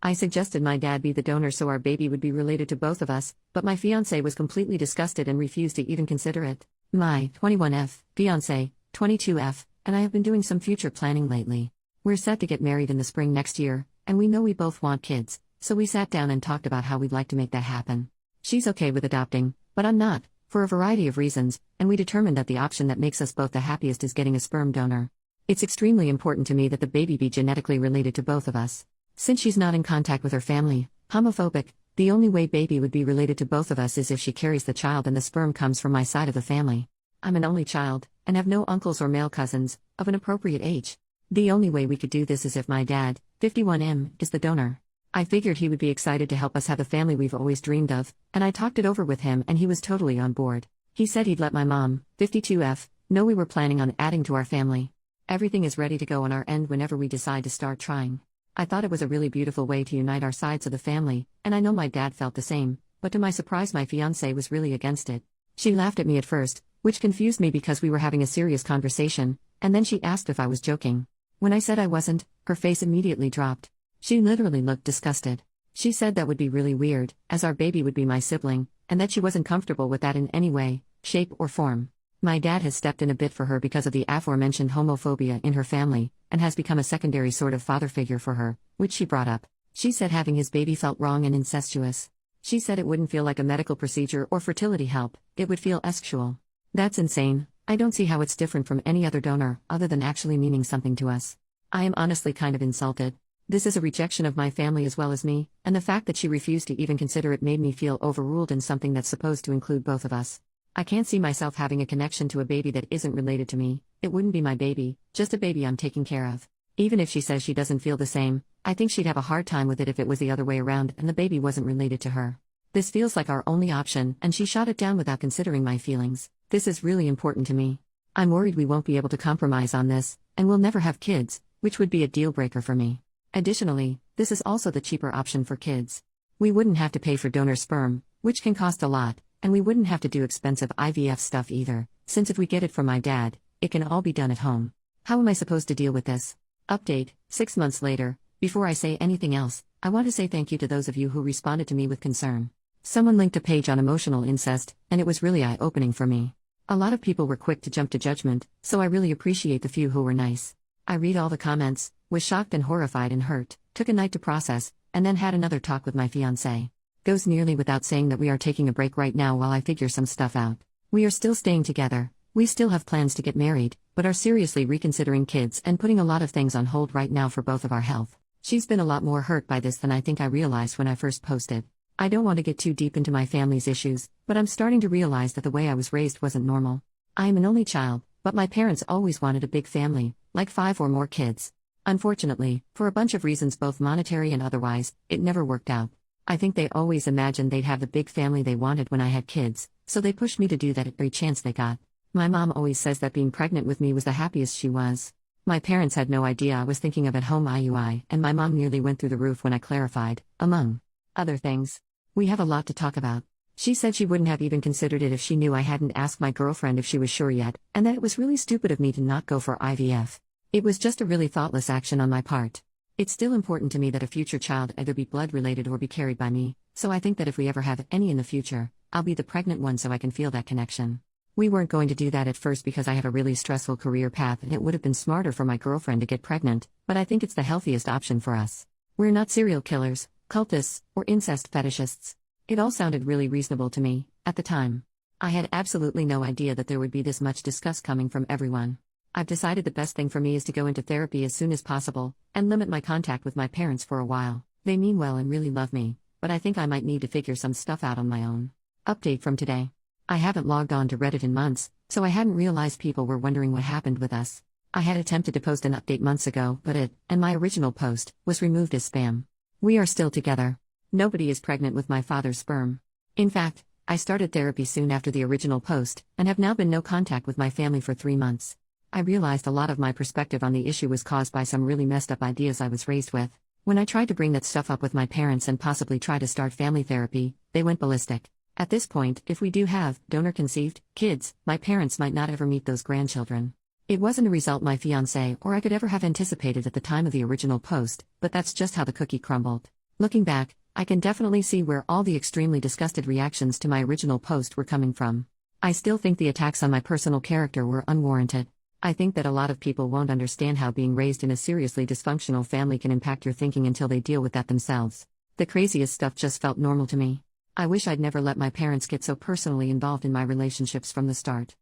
I suggested my dad be the donor so our baby would be related to both of us, but my fiancé was completely disgusted and refused to even consider it. My 21F, fiancé, 22F, and I have been doing some future planning lately. We're set to get married in the spring next year, and we know we both want kids, so we sat down and talked about how we'd like to make that happen. She's okay with adopting, but I'm not, for a variety of reasons, and we determined that the option that makes us both the happiest is getting a sperm donor. It's extremely important to me that the baby be genetically related to both of us. Since she's not in contact with her family, homophobic, the only way baby would be related to both of us is if she carries the child and the sperm comes from my side of the family. I'm an only child, and have no uncles or male cousins, of an appropriate age. The only way we could do this is if my dad, 51M, is the donor. I figured he would be excited to help us have the family we've always dreamed of, and I talked it over with him and he was totally on board. He said he'd let my mom, 52F, know we were planning on adding to our family. Everything is ready to go on our end whenever we decide to start trying. I thought it was a really beautiful way to unite our sides of the family, and I know my dad felt the same, but to my surprise my fiancée was really against it. She laughed at me at first, which confused me because we were having a serious conversation, and then she asked if I was joking. When I said I wasn't, her face immediately dropped. She literally looked disgusted. She said that would be really weird, as our baby would be my sibling, and that she wasn't comfortable with that in any way, shape or form. My dad has stepped in a bit for her because of the aforementioned homophobia in her family, and has become a secondary sort of father figure for her, which she brought up. She said having his baby felt wrong and incestuous. She said it wouldn't feel like a medical procedure or fertility help, it would feel sexual. That's insane. I don't see how it's different from any other donor, other than actually meaning something to us. I am honestly kind of insulted. This is a rejection of my family as well as me, and the fact that she refused to even consider it made me feel overruled in something that's supposed to include both of us. I can't see myself having a connection to a baby that isn't related to me. It wouldn't be my baby, just a baby I'm taking care of. Even if she says she doesn't feel the same, I think she'd have a hard time with it if it was the other way around and the baby wasn't related to her. This feels like our only option, and she shot it down without considering my feelings. This is really important to me. I'm worried we won't be able to compromise on this, and we'll never have kids, which would be a deal breaker for me. Additionally, this is also the cheaper option for kids. We wouldn't have to pay for donor sperm, which can cost a lot, and we wouldn't have to do expensive IVF stuff either, since if we get it from my dad, it can all be done at home. How am I supposed to deal with this? Update, 6 months later. Before I say anything else, I want to say thank you to those of you who responded to me with concern. Someone linked a page on emotional incest, and it was really eye-opening for me. A lot of people were quick to jump to judgment, so I really appreciate the few who were nice. I read all the comments, was shocked and horrified and hurt, took a night to process, and then had another talk with my fiancé. Goes nearly without saying that we are taking a break right now while I figure some stuff out. We are still staying together, we still have plans to get married, but are seriously reconsidering kids and putting a lot of things on hold right now for both of our health. She's been a lot more hurt by this than I think I realized when I first posted. I don't want to get too deep into my family's issues, but I'm starting to realize that the way I was raised wasn't normal. I am an only child, but my parents always wanted a big family, like 5 or more kids. Unfortunately, for a bunch of reasons both monetary and otherwise, it never worked out. I think they always imagined they'd have the big family they wanted when I had kids, so they pushed me to do that every chance they got. My mom always says that being pregnant with me was the happiest she was. My parents had no idea I was thinking of at-home IUI, and my mom nearly went through the roof when I clarified, among other things. We have a lot to talk about. She said she wouldn't have even considered it if she knew I hadn't asked my girlfriend if she was sure yet, and that it was really stupid of me to not go for IVF. It was just a really thoughtless action on my part. It's still important to me that a future child either be blood-related or be carried by me, so I think that if we ever have any in the future, I'll be the pregnant one so I can feel that connection. We weren't going to do that at first because I have a really stressful career path and it would have been smarter for my girlfriend to get pregnant, but I think it's the healthiest option for us. We're not serial killers, cultists, or incest fetishists. It all sounded really reasonable to me, at the time. I had absolutely no idea that there would be this much disgust coming from everyone. I've decided the best thing for me is to go into therapy as soon as possible, and limit my contact with my parents for a while. They mean well and really love me, but I think I might need to figure some stuff out on my own. Update from today. I haven't logged on to Reddit in months, so I hadn't realized people were wondering what happened with us. I had attempted to post an update months ago, but it, and my original post, was removed as spam. We are still together. Nobody is pregnant with my father's sperm. In fact, I started therapy soon after the original post, and have now been no contact with my family for 3 months. I realized a lot of my perspective on the issue was caused by some really messed up ideas I was raised with. When I tried to bring that stuff up with my parents and possibly try to start family therapy, they went ballistic. At this point, if we do have donor-conceived kids, my parents might not ever meet those grandchildren. It wasn't a result my fiancé or I could ever have anticipated at the time of the original post, but that's just how the cookie crumbled. Looking back, I can definitely see where all the extremely disgusted reactions to my original post were coming from. I still think the attacks on my personal character were unwarranted. I think that a lot of people won't understand how being raised in a seriously dysfunctional family can impact your thinking until they deal with that themselves. The craziest stuff just felt normal to me. I wish I'd never let my parents get so personally involved in my relationships from the start.